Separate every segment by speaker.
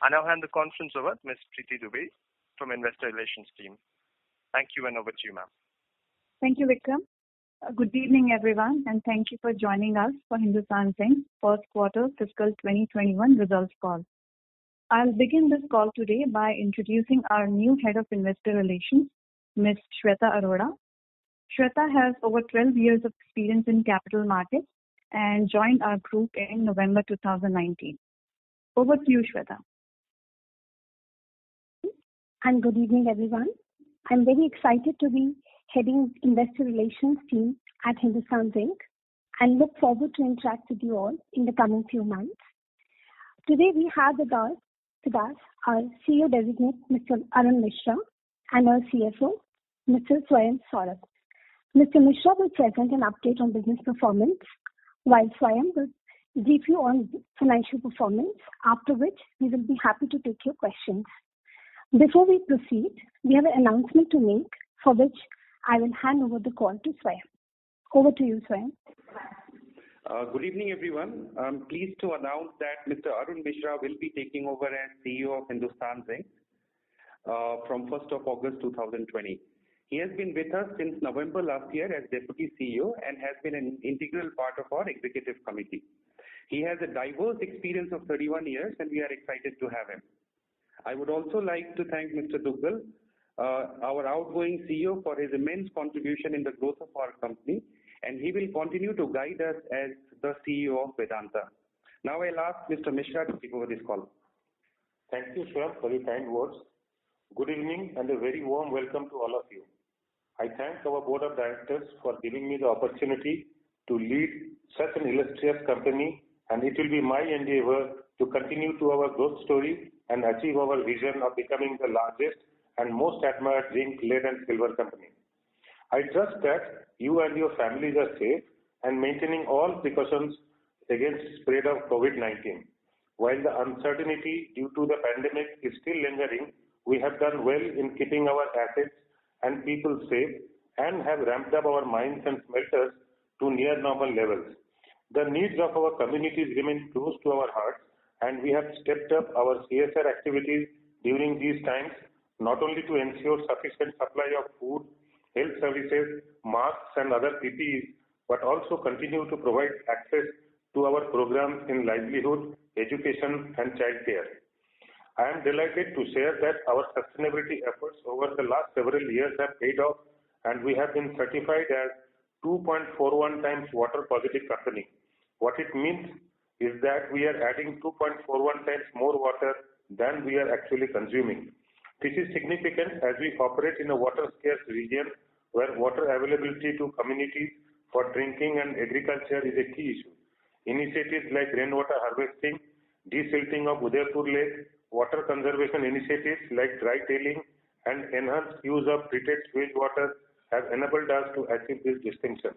Speaker 1: I now hand the conference over to Ms. Preeti Dubey from Investor Relations team. Thank you, and over to you, ma'am.
Speaker 2: Thank you, Vikram. Good evening, everyone, and thank you for joining us for Hindustan Zinc's first quarter fiscal 2021 results call. I'll begin this call today by introducing our new Head of Investor Relations, Ms. Shweta Arora. Shweta has over 12 years of experience in capital markets and joined our group in November 2019. Over to you, Shweta.
Speaker 3: And good evening, everyone. I'm very excited to be heading Investor Relations team at Hindustan Zinc and look forward to interact with you all in the coming few months. Today we have with us our CEO designate, Mr. Arun Misra, and our CFO, Mr. Swayam Saurabh. Mr. Misra will present an update on business performance, while Swayam will brief you on financial performance, after which we will be happy to take your questions. Before we proceed, we have an announcement to make, for which I will hand over the call to Swayam. Over to you, Swayam.
Speaker 4: Good evening, everyone. I'm pleased to announce that Mr. Arun Misra will be taking over as CEO of Hindustan Zinc from 1st of August 2020. He has been with us since November last year as Deputy CEO and has been an integral part of our executive committee. He has a diverse experience of 31 years and we are excited to have him. I would also like to thank Mr. Duggal, our outgoing CEO, for his immense contribution in the growth of our company, and he will continue to guide us as the CEO of Vedanta. Now I'll ask Mr. Misra to take over this call.
Speaker 5: Thank you, Swayam, for your kind words. Good evening and a very warm welcome to all of you. I thank our board of directors for giving me the opportunity to lead such an illustrious company, and it will be my endeavor to continue to our growth story and achieve our vision of becoming the largest and most admired zinc, lead and silver company. I trust that you and your families are safe and maintaining all precautions against spread of COVID-19. While the uncertainty due to the pandemic is still lingering, we have done well in keeping our assets and people safe and have ramped up our mines and smelters to near normal levels. The needs of our communities remain close to our hearts, and we have stepped up our CSR activities during these times, not only to ensure sufficient supply of food, health services, masks and other PPEs, but also continue to provide access to our programs in livelihood, education and childcare. I am delighted to share that our sustainability efforts over the last several years have paid off, and we have been certified as 2.41 times water positive company. What it means is that we are adding 2.41 times more water than we are actually consuming. This is significant as we operate in a water scarce region where water availability to communities for drinking and agriculture is a key issue. Initiatives like rainwater harvesting, desilting of Udaipur Lake, water conservation initiatives like dry tailing and enhanced use of treated sewage water have enabled us to achieve this distinction.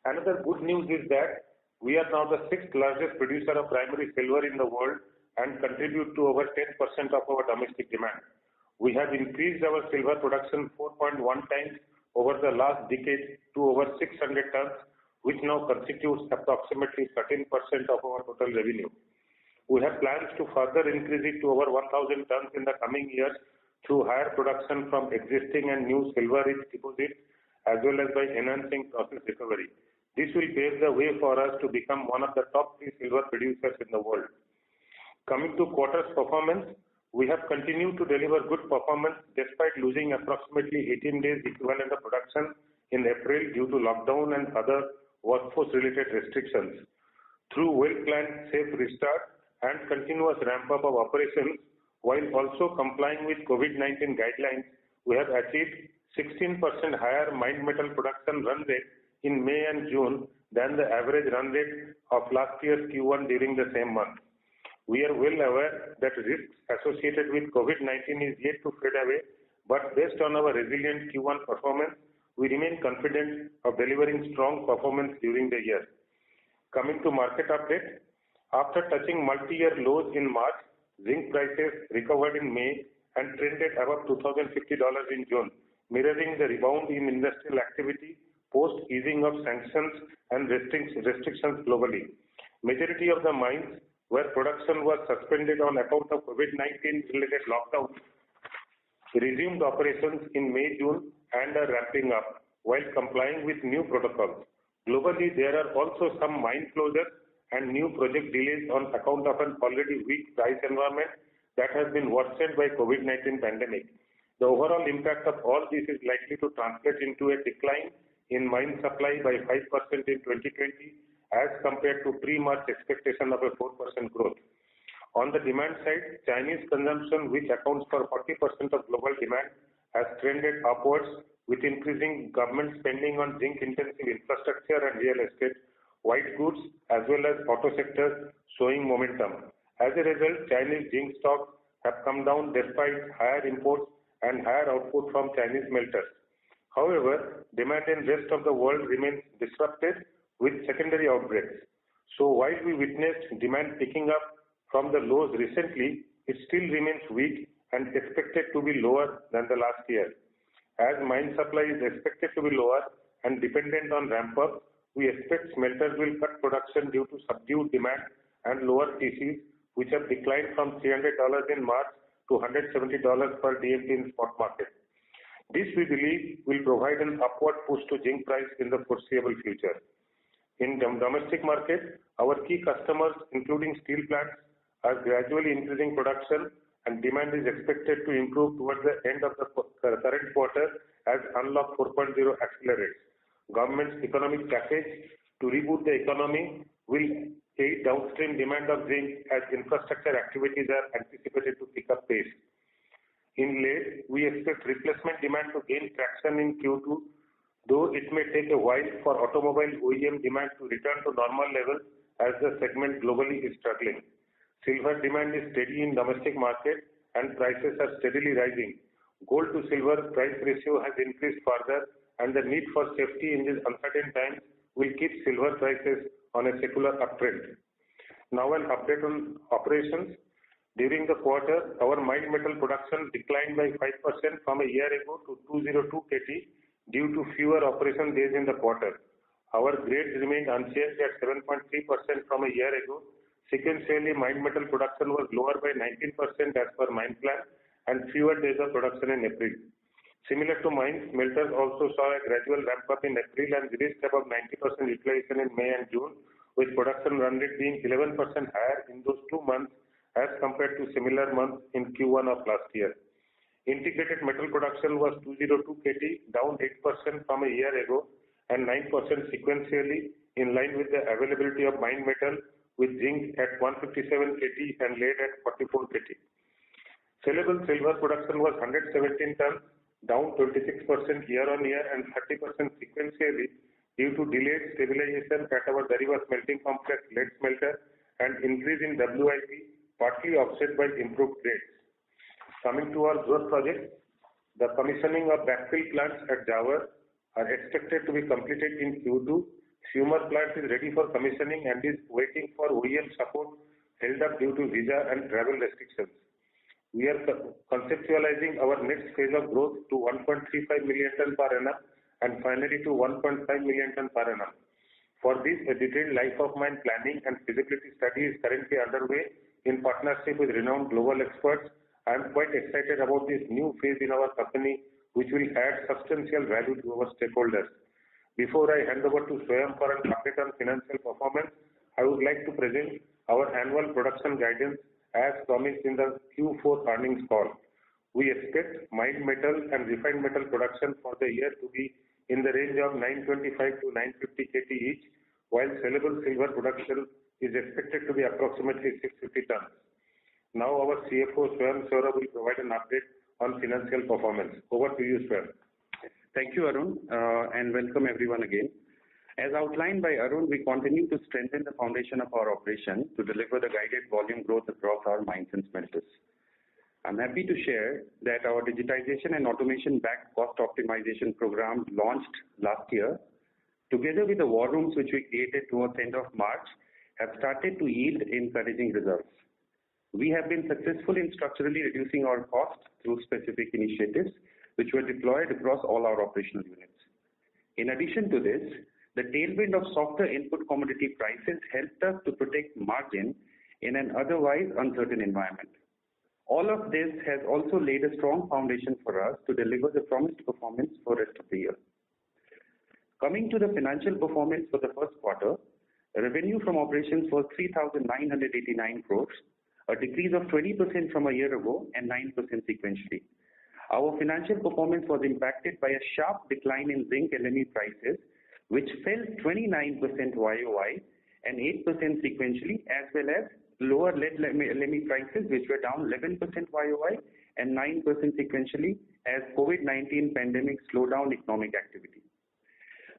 Speaker 5: Another good news is that we are now the 6th largest producer of primary silver in the world and contribute to over 10% of our domestic demand. We have increased our silver production 4.1 times over the last decade to over 600 tons, which now constitutes approximately 13% of our total revenue. We have plans to further increase it to over 1,000 tons in the coming years through higher production from existing and new silver-rich deposits, as well as by enhancing process recovery. This will pave the way for us to become one of the top 3 silver producers in the world. Coming to quarter's performance, we have continued to deliver good performance despite losing approximately 18 days equivalent of production in April due to lockdown and other workforce-related restrictions. Through well-planned safe restart and continuous ramp-up of operations, while also complying with COVID-19 guidelines, we have achieved 16% higher mined metal production run rate in May and June than the average run rate of last year's Q1 during the same month. We are well aware that risks associated with COVID-19 is yet to fade away, but based on our resilient Q1 performance, we remain confident of delivering strong performance during the year. Coming to market update, after touching multi-year lows in March, zinc prices recovered in May and trended above $2,050 in June, mirroring the rebound in industrial activity post easing of sanctions and restrictions globally. Majority of the mines where production was suspended on account of COVID-19 related lockdown, resumed operations in May, June and are ramping up while complying with new protocols. Globally, there are also some mine closures and new project delays on account of an already weak price environment that has been worsened by COVID-19 pandemic. The overall impact of all this is likely to translate into a decline in mine supply by 5% in 2020 as compared to pre-March expectation of a 4% growth. On the demand side, Chinese consumption, which accounts for 40% of global demand, has trended upwards with increasing government spending on zinc-intensive infrastructure and real estate, white goods, as well as auto sectors showing momentum. As a result, Chinese zinc stocks have come down despite higher imports and higher output from Chinese smelters. However, demand in rest of the world remains disrupted with secondary outbreaks. So while we witnessed demand picking up from the lows recently, it still remains weak and expected to be lower than the last year. As mine supply is expected to be lower and dependent on ramp-up, we expect smelters will cut production due to subdued demand and lower TCs, which have declined from $300 in March to $170 per DMT in spot market. This, we believe, will provide an upward push to zinc price in the foreseeable future. In the domestic market, our key customers, including steel plants, are gradually increasing production and demand is expected to improve towards the end of the current quarter as Unlock 4.0 accelerates. Government's economic package to reboot the economy will aid downstream demand of zinc as infrastructure activities are anticipated to pick up pace. In lead, we expect replacement demand to gain traction in Q2, though it may take a while for automobile OEM demand to return to normal levels as the segment globally is struggling. Silver demand is steady in domestic market and prices are steadily rising. Gold to silver price ratio has increased further and the need for safety in these uncertain times will keep silver prices on a secular uptrend. Now an update on operations. During the quarter, our mined metal production declined by 5% from a year ago to 202 KT due to fewer operation days in the quarter. Our grades remained unchanged at 7.3% from a year ago. Sequentially, mined metal production was lower by 19% as per mine plan and fewer days of production in April. Similar to mines, smelters also saw a gradual ramp up in April and reached above 90% utilization in May and June, with production run rate being 11% higher in those 2 months as compared to similar months in Q1 of last year. Integrated metal production was 202 KT, down 8% from a year ago and 9% sequentially, in line with the availability of mined metal, with zinc at 157 KT and lead at 44 KT. Saleable silver production was 117 tons, down 26% year-on-year and 30% sequentially due to delayed stabilization at our Dariba smelting complex lead smelter and increase in WIP, partly offset by improved grades. Coming to our growth projects, the commissioning of backfill plants at Jawar are expected to be completed in Q2. Fumer plant is ready for commissioning and is waiting for OEM support held up due to visa and travel restrictions. We are conceptualizing our next phase of growth to 1.35 million ton per annum and finally to 1.5 million ton per annum. For this, a detailed life of mine planning and feasibility study is currently underway in partnership with renowned global experts. I am quite excited about this new phase in our company, which will add substantial value to our stakeholders. Before I hand over to Swayam for an update on financial performance, I would like to present our annual production guidance as promised in the Q4 earnings call. We expect mined metal and refined metal production for the year to be in the range of 925 to 950 KT each, while saleable silver production is expected to be approximately 650 tons. Now our CFO Swayam Saurabh will provide an update on financial performance. Over to you, Swayam.
Speaker 4: Thank you, Arun, and welcome everyone again. As outlined by Arun, we continue to strengthen the foundation of our operation to deliver the guided volume growth across our mines and smelters. I'm happy to share that our digitization and automation-backed cost optimization program launched last year, together with the war rooms which we created towards the end of March, have started to yield encouraging results. We have been successful in structurally reducing our costs through specific initiatives which were deployed across all our operational units. In addition to this, the tailwind of softer input commodity prices helped us to protect margin in an otherwise uncertain environment. All of this has also laid a strong foundation for us to deliver the promised performance for the rest of the year. Coming to the financial performance for the first quarter, revenue from operations was 3,989 crores, a decrease of 20% from a year ago and 9% sequentially. Our financial performance was impacted by a sharp decline in zinc LME prices, which fell 29% YOY and 8% sequentially, as well as lower lead LME prices, which were down 11% YOY and 9% sequentially as COVID-19 pandemic slowed down economic activity.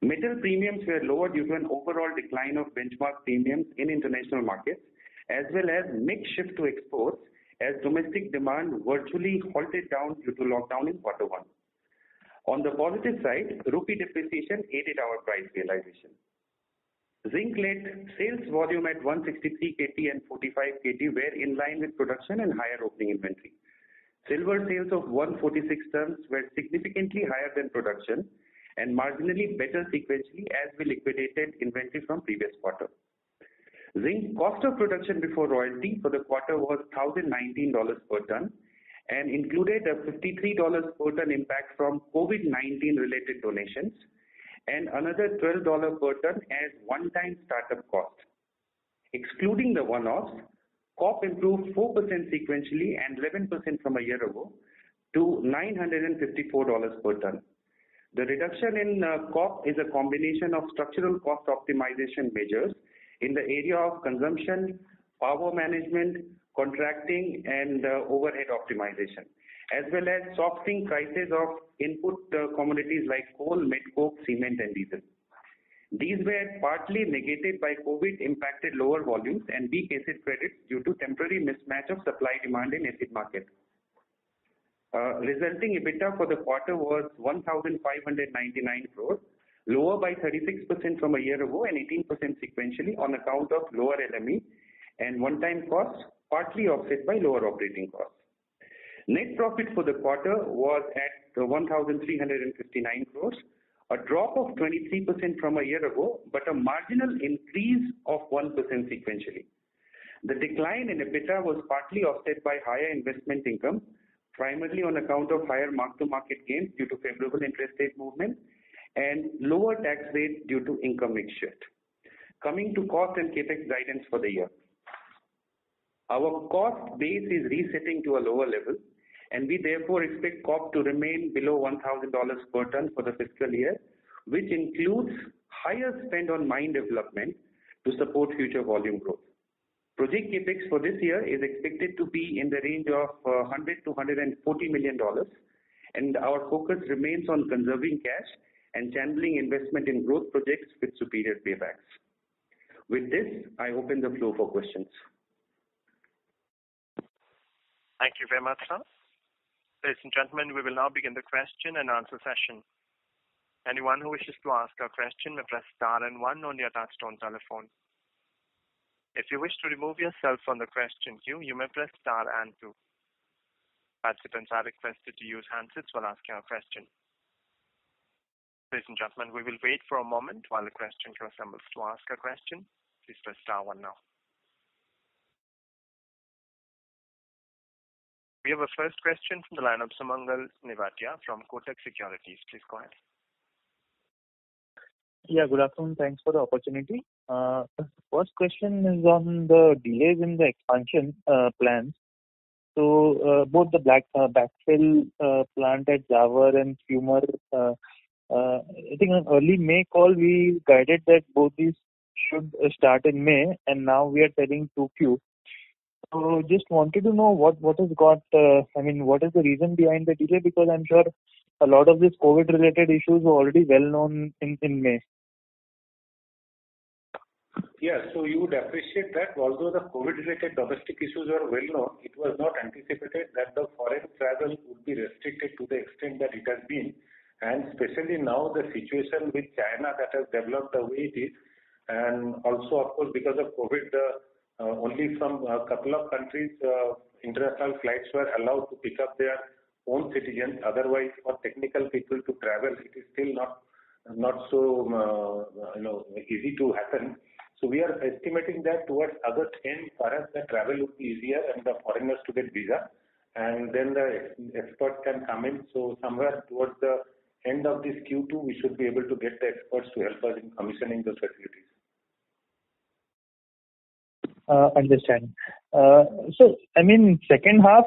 Speaker 4: Metal premiums were lower due to an overall decline of benchmark premiums in international markets, as well as mix shift to exports as domestic demand virtually halted down due to lockdown in quarter one. On the positive side, rupee depreciation aided our price realization. Zinc lead sales volume at 163 KT and 45 KT were in line with production and higher opening inventory. Silver sales of 146 tons were significantly higher than production and marginally better sequentially as we liquidated inventory from previous quarter. Zinc cost of production before royalty for the quarter was $1,019 per ton and included a $53 per ton impact from COVID-19 related donations and another $12 per ton as one-time startup cost. Excluding the one-offs, COP improved 4% sequentially and 11% from a year ago to $954 per ton. The reduction in COP is a combination of structural cost optimization measures in the area of consumption, power management, contracting, and overhead optimization, as well as softening prices of input commodities like coal, met coke, cement, and diesel. These were partly negated by COVID-impacted lower volumes and weak acid credits due to temporary mismatch of supply-demand in acid market. Resulting EBITDA for the quarter was 1,599 crores, lower by 36% from a year ago and 18% sequentially on account of lower LME and one-time costs, partly offset by lower operating costs. Net profit for the quarter was at 1,359 crores, a drop of 23% from a year ago, but a marginal increase of 1% sequentially. The decline in EBITDA was partly offset by higher investment income, primarily on account of higher mark-to-market gains due to favorable interest rate movement and lower tax rate due to income mix shift. Coming to cost and capex guidance for the year. Our cost base is resetting to a lower level, and we therefore expect COP to remain below $1,000 per ton for the fiscal year, which includes higher spend on mine development to support future volume growth. Project capex for this year is expected to be in the range of $100 to $140 million, and our focus remains on conserving cash and channeling investment in growth projects with superior paybacks. With this, I open the floor for questions.
Speaker 1: Thank you very much, sir. Ladies and gentlemen, we will now begin the question and answer session. Anyone who wishes to ask a question may press star and 1 on your touchtone telephone. If you wish to remove yourself from the question queue, you may press star and 2. Participants are requested to use handsets while asking a question. Ladies and gentlemen, we will wait for a moment while the question queue assembles. To ask a question, please press star 1 now. We have a first question from the line of Sumangal Nevatia from Kotak Securities. Please go ahead.
Speaker 6: Yeah, good afternoon. Thanks for the opportunity. First question is on the delays in the expansion plans. So both the backfill plant at Zawar and Fumer, I think on early May call we guided that both these should start in May, and now we are telling 2Q. So just wanted to know what has got, what is the reason behind the delay, because I'm sure a lot of these COVID related issues were already well known in May.
Speaker 5: Yeah, so you would appreciate that although the COVID-related domestic issues were well known, it was not anticipated that the foreign travel would be restricted to the extent that it has been, and especially now the situation with China that has developed the way it is, and also of course because of COVID, only from a couple of countries international flights were allowed to pick up their own citizens. Otherwise, for technical people to travel, it is still not so easy to happen. So we are estimating that towards August end, for us, the travel would be easier and the foreigners to get visa, and then the experts can come in. So somewhere towards the end of this Q2, we should be able to get the experts to help us in commissioning those facilities.
Speaker 6: Understand. So, I mean, second half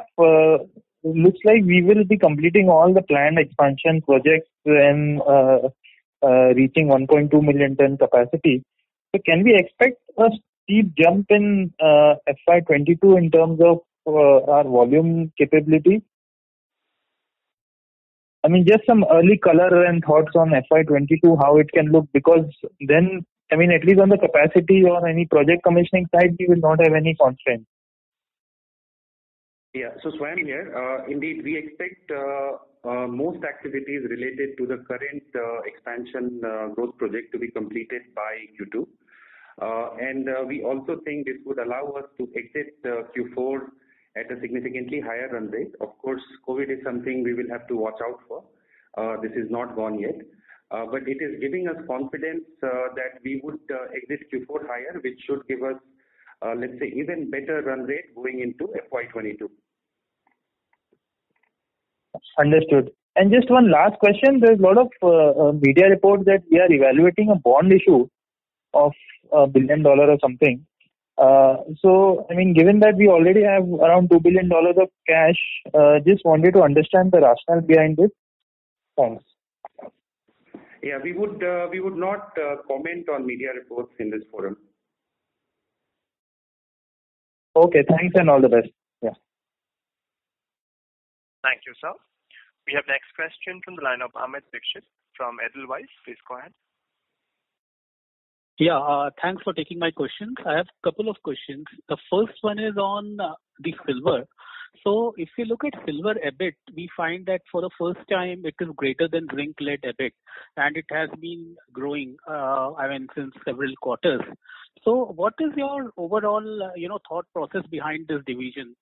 Speaker 6: looks like we will be completing all the planned expansion projects and reaching 1.2 million ton capacity. So, can we expect a steep jump in FY22 in terms of our volume capability? I mean, just some early color and thoughts on FY22, how it can look, because then, I mean, at least on the capacity or any project commissioning side, we will not have any constraints.
Speaker 4: Yeah, so Swam here. Indeed, we expect most activities related to the current expansion growth project to be completed by Q2. And we also think this would allow us to exit Q4 at a significantly higher run rate. Of course, COVID is something we will have to watch out for. This is not gone yet. But it is giving us confidence that we would exit Q4 higher, which should give us, let's say, even better run rate going into FY22.
Speaker 6: Understood. And just one last question. There's a lot of media reports that we are evaluating a bond issue of $1 billion or something. So, I mean, given that we already have around $2 billion of cash, just wanted to understand the rationale behind this. Thanks.
Speaker 4: Yeah, we would not comment on media reports in this forum.
Speaker 6: Okay, thanks and all the best. Yeah.
Speaker 1: Thank you, sir. We have next question from the line of Amit Dixit from Edelweiss. Please go ahead.
Speaker 7: Yeah, thanks for taking my questions. I have a couple of questions. The first one is on the silver. So if you look at silver EBIT, we find that for the first time it is greater than zinc-lead EBIT, and it has been growing, since several quarters. So what is your overall, thought process behind this division?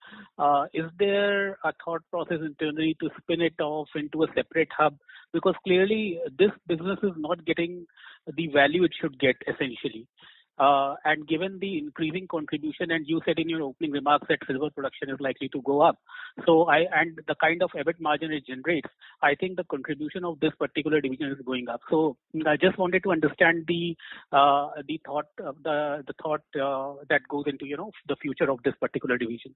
Speaker 7: Is there a thought process internally to spin it off into a separate hub? Because clearly this business is not getting the value it should get essentially. And given the increasing contribution, and you said in your opening remarks that silver production is likely to go up, and the kind of EBIT margin it generates, I think the contribution of this particular division is going up. So I just wanted to understand the thought that goes into the future of this particular division.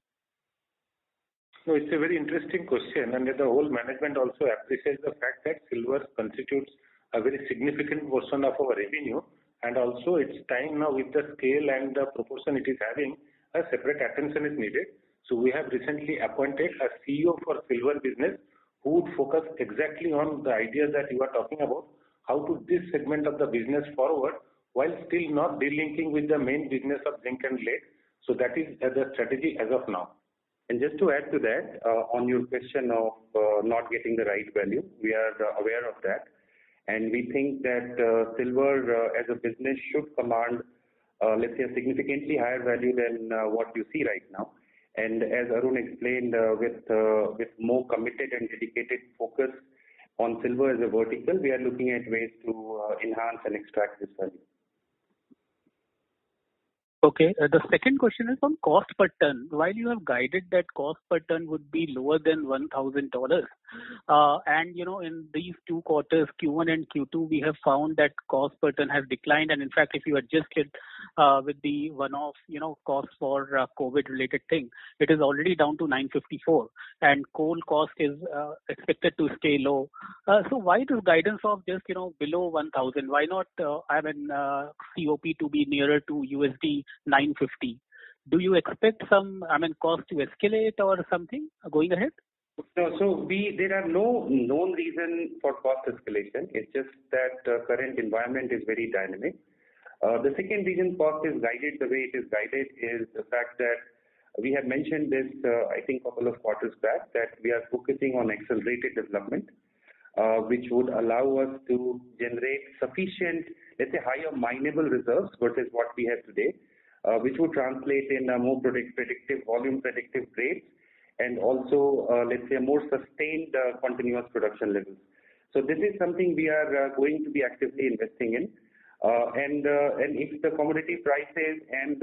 Speaker 5: No, it's a very interesting question, and the whole management also appreciates the fact that silver constitutes a very significant portion of our revenue. And also it's time now with the scale and the proportion it is having, a separate attention is needed. So we have recently appointed a CEO for silver business who would focus exactly on the ideas that you are talking about, how to this segment of the business forward while still not delinking with the main business of zinc and lead. So that is the strategy as of now.
Speaker 4: And just to add to that, on your question of not getting the right value, we are aware of that. And we think that silver as a business should command, let's say, a significantly higher value than what you see right now. And as Arun explained, with more committed and dedicated focus on silver as a vertical, we are looking at ways to enhance and extract this value.
Speaker 7: Okay. The second question is on cost per ton. While you have guided that cost per ton would be lower than $1,000, and in these 2 quarters, Q1 and Q2, we have found that cost per ton has declined. And in fact, if you adjust it with the one-off, cost for COVID-related thing, it is already down to 954, and coal cost is expected to stay low. So why this guidance of just below 1,000? Why not COP to be nearer to USD 950? Do you expect some cost to escalate or something going ahead?
Speaker 4: No, so there are no known reason for cost escalation. It's just that current environment is very dynamic. The second reason cost is guided the way it is guided is the fact that we have mentioned this, I think, a couple of quarters back, that we are focusing on accelerated development, which would allow us to generate sufficient, let's say, higher mineable reserves versus what we have today, which would translate in a more predictive, volume predictive rates, and also, let's say, a more sustained continuous production levels. So this is something we are going to be actively investing in. And if the commodity prices and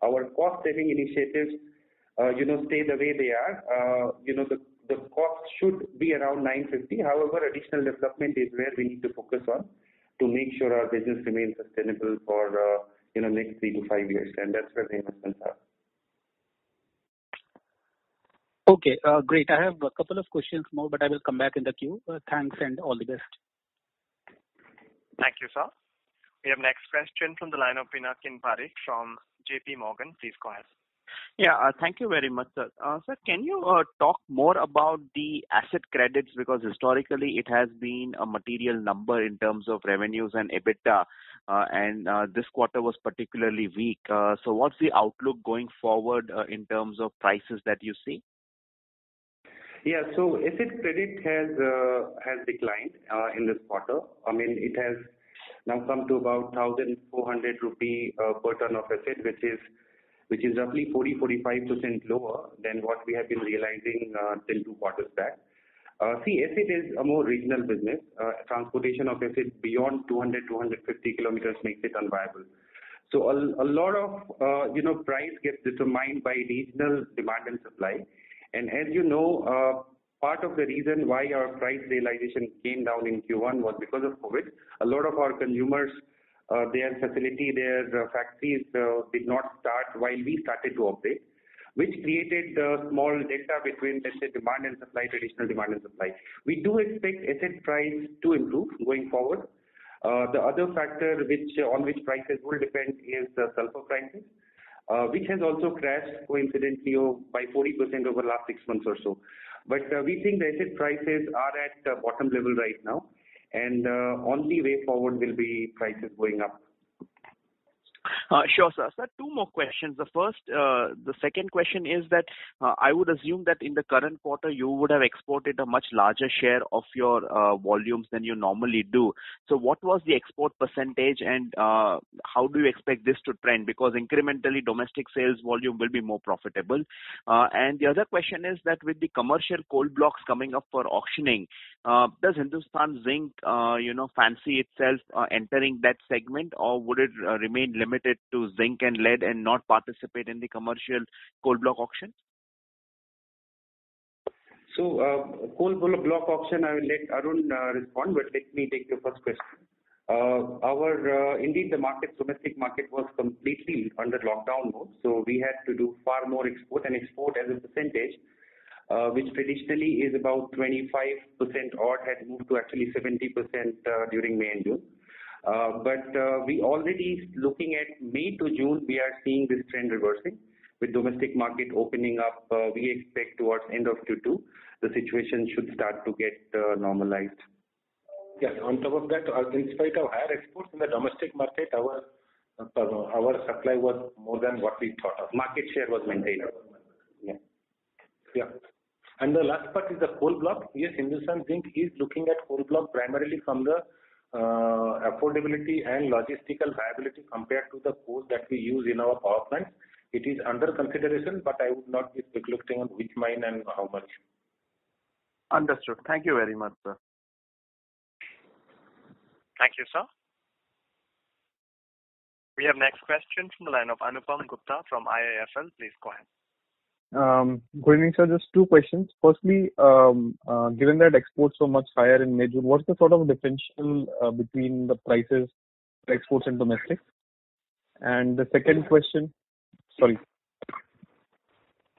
Speaker 4: our cost saving initiatives stay the way they are, the cost should be around 950. However, additional development is where we need to focus on to make sure our business remains sustainable for next 3 to 5 years, and that's where the investments are.
Speaker 7: Okay, great. I have a couple of questions more, but I will come back in the queue. Thanks and all the best.
Speaker 1: Thank you, sir. We have next question from the line of Pinakin Parekh from JP Morgan. Please go ahead.
Speaker 8: Yeah, thank you very much, sir. Sir, can you talk more about the asset credits, because historically it has been a material number in terms of revenues and EBITDA, and this quarter was particularly weak. So what's the outlook going forward in terms of prices that you see?
Speaker 4: Yeah, so asset credit has declined in this quarter. I mean, it has now come to about 1,400 rupee per ton of asset, which is roughly 40-45% lower than what we have been realizing till 2 quarters back. See, asset is a more regional business. Transportation of asset beyond 200-250 kilometers makes it unviable. So a lot of price gets determined by regional demand and supply. And as you know, part of the reason why our price realization came down in Q1 was because of COVID. A lot of our consumers, their factories did not start while we started to operate, which created a small delta between, let's say, demand and supply, traditional demand and supply. We do expect asset price to improve going forward. The other factor on which prices will depend is the sulfur prices, which has also crashed coincidentally by 40% over the last 6 months or so. But we think the asset prices are at bottom level right now, and on the way forward will be prices going up.
Speaker 8: Sure, sir. Sir, 2 more questions. The second question is that I would assume that in the current quarter you would have exported a much larger share of your volumes than you normally do. So what was the export percentage, and how do you expect this to trend? Because incrementally domestic sales volume will be more profitable. And the other question is that with the commercial coal blocks coming up for auctioning, does Hindustan Zinc fancy itself entering that segment, or would it remain limited to zinc and lead and not participate in the commercial coal block auction?
Speaker 4: So coal block auction, I will let Arun respond, but let me take the first question. Indeed, the domestic market was completely under lockdown mode, so we had to do far more export, and export as a percentage, which traditionally is about 25% odd, had moved to actually 70% during May and June. But we already, looking at May to June, we are seeing this trend reversing. With domestic market opening up, we expect towards end of Q2, the situation should start to get normalized.
Speaker 5: Yes, on top of that, in spite of higher exports in the domestic market, our supply was more than what we thought of.
Speaker 4: Market share was maintained.
Speaker 5: Yeah. And the last part is the coal block. Yes, Hindustan Zinc is looking at coal block primarily from the affordability and logistical viability compared to the coal that we use in our power plants. It is under consideration, but I would not be speculating on which mine and how much.
Speaker 8: Understood. Thank you very much, sir.
Speaker 1: Thank you, sir. We have next question from the line of Anupam Gupta from IIFL. Please go ahead.
Speaker 9: Good evening, sir. Just 2 questions. Firstly, given that exports were much higher in May, June, what's the sort of differential between the prices for exports and domestic? And the second question, sorry.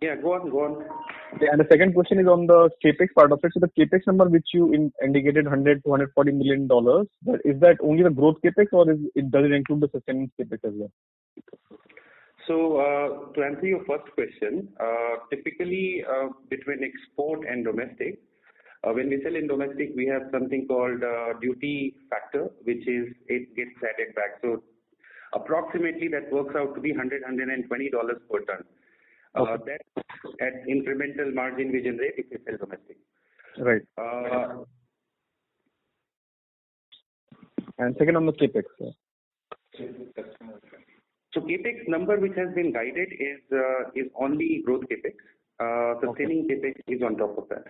Speaker 4: Yeah, go on.
Speaker 9: Yeah, and the second question is on the capex part of it. So the capex number which you indicated, $100 to $140 million, is that only the growth capex, or does it include the sustenance capex as well?
Speaker 4: So to answer your first question, typically between export and domestic, when we sell in domestic, we have something called duty factor, which is it gets added back. So approximately that works out to be $120 per ton.
Speaker 9: Okay.
Speaker 4: That's at incremental margin we generate if we sell domestic.
Speaker 9: Right. And second on the capex.
Speaker 4: So capex number which has been guided is only growth capex. Sustaining capex is on top of that.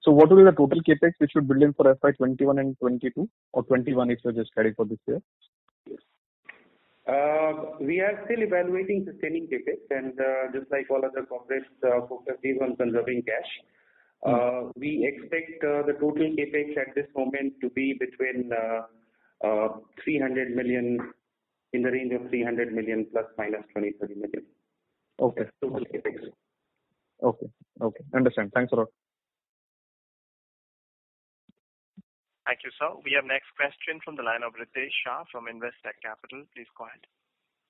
Speaker 9: So what will be the total capex which should build in for FY21 and 22, or 21 if you're just carrying for this year?
Speaker 4: We are still evaluating sustaining capex, and just like all other corporates, focus is on conserving cash. We expect the total capex at this moment to be between 300 million, in the range of 300 million plus minus 20-30 million.
Speaker 9: Okay.
Speaker 4: Total capex.
Speaker 9: Okay. Understand. Thanks a lot.
Speaker 1: Thank you, sir. We have next question from the line of Ritesh Shah from Investec Capital. Please go ahead.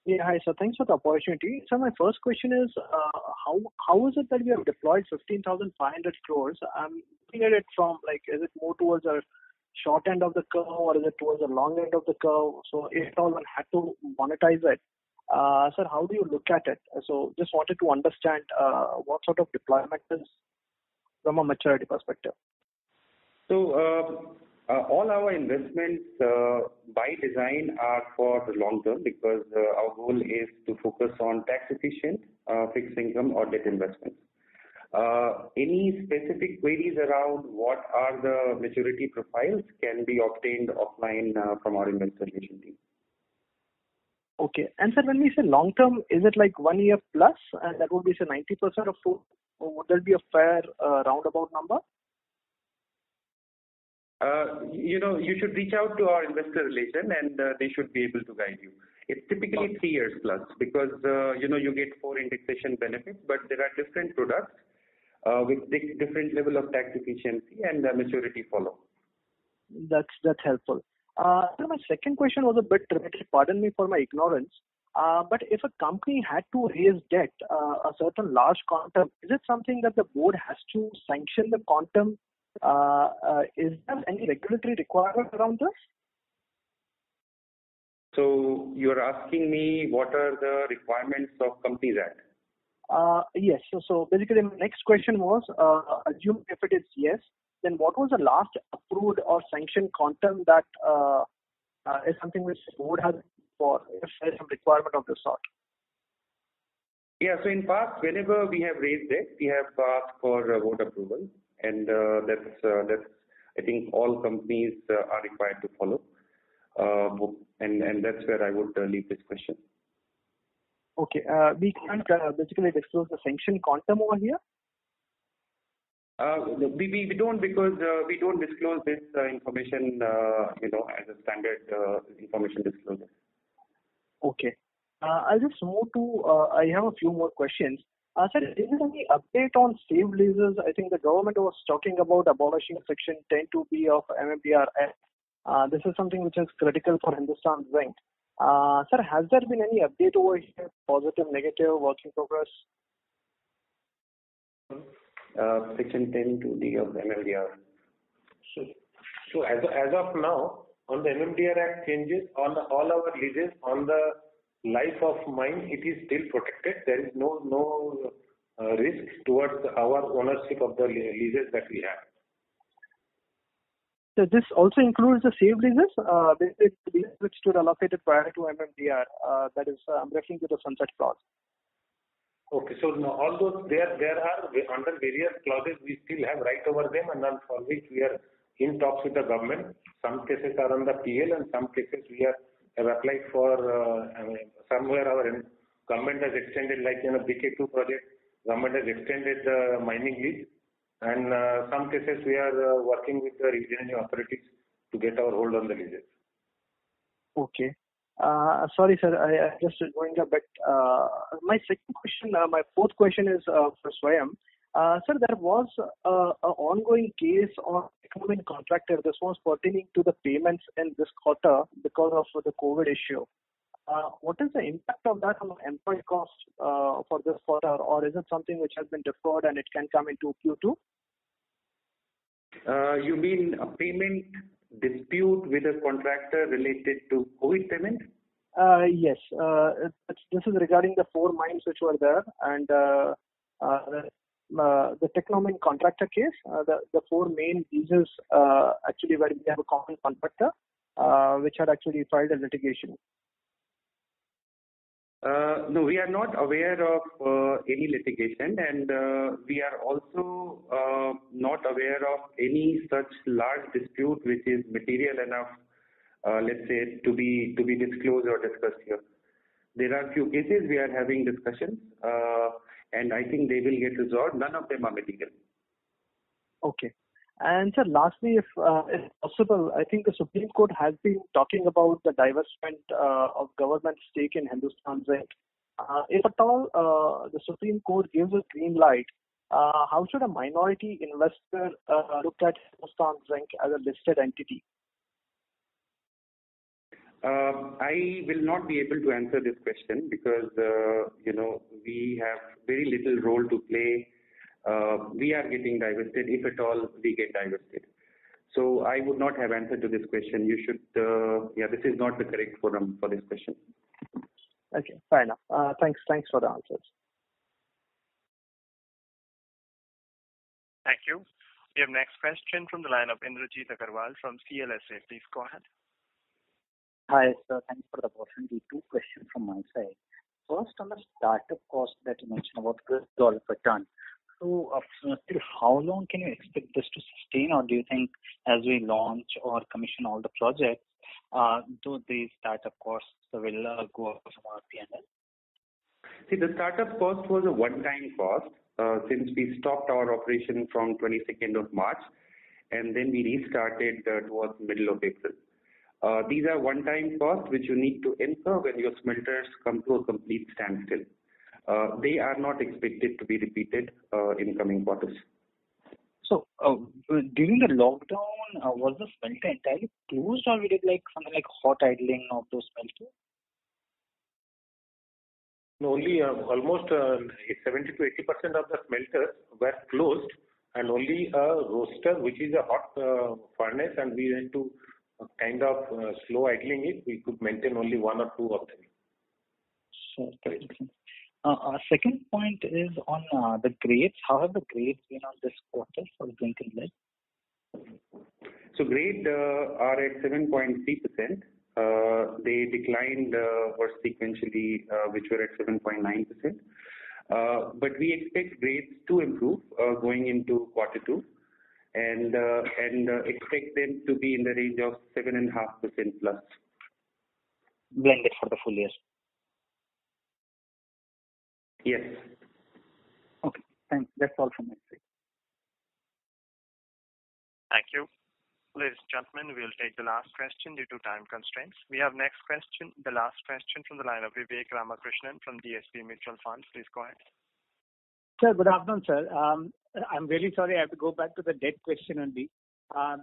Speaker 10: Yeah, hi, sir. Thanks for the opportunity. So my first question is, how is it that we have deployed 15,500 crores? I'm looking at it from, like, is it more towards a short end of the curve, or is it towards the long end of the curve? So if at all one had to monetize it, sir, how do you look at it? So just wanted to understand what sort of deployment is from a maturity perspective.
Speaker 4: So all our investments by design are for the long term, because our goal is to focus on tax efficient fixed income or debt investments. Any specific queries around what are the maturity profiles can be obtained offline from our investor relation team.
Speaker 10: Okay. And sir, when we say long term, is it like 1 year plus, and that would be say 90% of total, or would that be a fair roundabout number?
Speaker 4: You should reach out to our investor relation, and they should be able to guide you. It's typically 3 years plus, because you get 4 indexation benefits, but there are different products with different level of tax efficiency, and maturity follow.
Speaker 10: That's helpful. So my second question was a bit related. Pardon me for my ignorance. But if a company had to raise debt, a certain large quantum, is it something that the board has to sanction the quantum? Is there any regulatory requirement around this?
Speaker 4: So you're asking me what are the requirements of Companies Act?
Speaker 10: Yes. So basically, my next question was, assume if it is yes, then what was the last approved or sanctioned quantum that is something which the board has for if there is some requirement of this sort?
Speaker 4: Yeah. So in past, whenever we have raised it, we have asked for board approval, and that's I think all companies are required to follow, and that's where I would leave this question.
Speaker 10: Okay. We can't basically disclose the sanction quantum over here?
Speaker 4: We don't, because we don't disclose this information, as a standard information disclosure.
Speaker 10: Okay. I'll just move to, I have a few more questions. Sir, is there any update on saved leases? I think the government was talking about abolishing Section 10(2)(b) of MMDR Act. This is something which is critical for Hindustan Zinc. Sir, has there been any update over here? Positive, negative, work in progress?
Speaker 4: Section 10(2)(d) of the MMDR.
Speaker 5: So as of now, on the MMDR Act changes, on all our leases, on the life of mine, it is still protected. There is no risk towards our ownership of the leases that we have.
Speaker 10: So this also includes the saved leases, which stood allocated prior to MMDR. That is, I'm referring to the sunset clause.
Speaker 5: Okay, so all those there are under various clauses we still have right over them, and for which we are in talks with the government. Some cases are on the PL, and some cases we have applied for. Somewhere our government has extended, like in a BK2 project, government has extended the mining lease, and some cases we are working with the regional authorities to get our hold on the leases.
Speaker 10: Okay. Sorry, sir. I just going a bit. My second question, my fourth question is for Swayam. Sir, there was an ongoing case on economic contractor. This was pertaining to the payments in this quarter because of the COVID issue. What is the impact of that on the employee cost for this quarter, or is it something which has been deferred and it can come into Q2?
Speaker 4: You mean a payment dispute with a contractor related to COVID payment?
Speaker 10: Yes. This is regarding the 4 mines which were there, and the Technomin contractor case. The 4 main leases actually where we have a common contractor which had actually filed a litigation.
Speaker 4: No, we are not aware of any litigation, and we are also not aware of any such large dispute which is material enough, let's say, to be disclosed or discussed here. There are few cases we are having discussions, and I think they will get resolved. None of them are material.
Speaker 10: Okay. And sir, lastly, if possible, I think the Supreme Court has been talking about the divestment of government stake in Hindustan Zinc. If at all the Supreme Court gives a green light, how should a minority investor look at Hindustan Zinc as a listed entity?
Speaker 4: I will not be able to answer this question because we have very little role to play. We are getting divested, if at all we get divested. So I would not have answered to this question. You should, this is not the correct forum for this question.
Speaker 10: Okay, fair enough. Thanks for the answers.
Speaker 1: Thank you. We have next question from the line of Indrajit Agarwal from CLSA. Please go ahead.
Speaker 11: Hi, sir. Thanks for the opportunity. Two questions from my side. First, on the startup cost that you mentioned about $12 per ton. So, till how long can you expect this to sustain, or do you think as we launch or commission all the projects, do the startup costs will go up from our P&L?
Speaker 4: See, the startup cost was a one-time cost since we stopped our operation from 22nd of March, and then we restarted towards middle of April. These are one-time costs which you need to incur when your smelters come to a complete standstill. They are not expected to be repeated in coming quarters.
Speaker 11: So, during the lockdown, was the smelter entirely closed, or we did something like hot idling of those smelters?
Speaker 5: No, only almost 70 to 80% of the smelters were closed, and only a roaster, which is a hot furnace, and we had to kind of slow idling it. We could maintain only one or two of them.
Speaker 11: Sure. Second point is on the grades. How have the grades been on this quarter for zinc and lead?
Speaker 4: So grade are at 7.3%. They declined sequentially, which were at 7.9%. But we expect grades to improve going into quarter two, and expect them to be in the range of 7.5% plus.
Speaker 11: Blended for the full year.
Speaker 4: Yes.
Speaker 11: Okay, thanks. That's all from my side.
Speaker 1: Thank you. Ladies and gentlemen, we'll take the last question due to time constraints. We have next question, the last question from the line of Vivek Ramakrishnan from DSP Mutual Fund. Please go ahead.
Speaker 7: Sir, good afternoon, sir. I'm really sorry I have to go back to the debt question only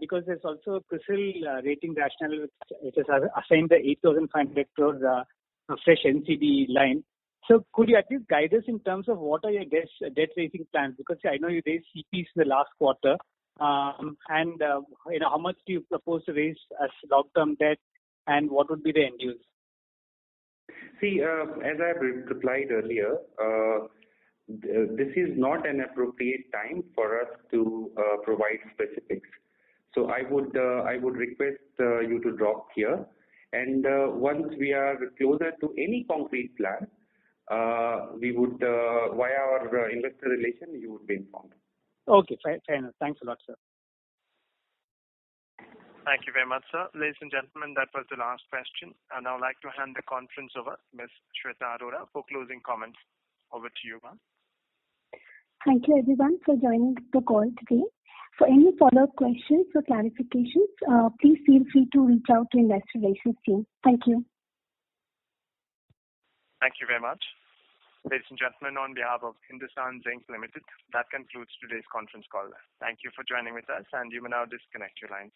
Speaker 7: because there's also a CRISIL rating rationale which has assigned the 8,500 crore fresh NCD line. So could you at least guide us in terms of what are your debt raising plans? Because I know you raised CPs in the last quarter. And how much do you propose to raise as long-term debt, and what would be the end use?
Speaker 4: See, as I replied earlier, this is not an appropriate time for us to provide specifics. So I would request you to drop here, and once we are closer to any concrete plan, we would via our investor relation, you would be informed.
Speaker 7: Okay, fair enough. Thanks a lot, sir.
Speaker 1: Thank you very much, sir. Ladies and gentlemen, that was the last question. I'd now like to hand the conference over to Ms. Shweta Arora for closing comments. Over to you, ma'am.
Speaker 3: Thank you, everyone, for joining the call today. For any follow-up questions or clarifications, please feel free to reach out to Investor Relations team. Thank you.
Speaker 1: Thank you very much. Ladies and gentlemen, on behalf of Hindustan Zinc Limited, that concludes today's conference call. Thank you for joining with us, and you may now disconnect your lines.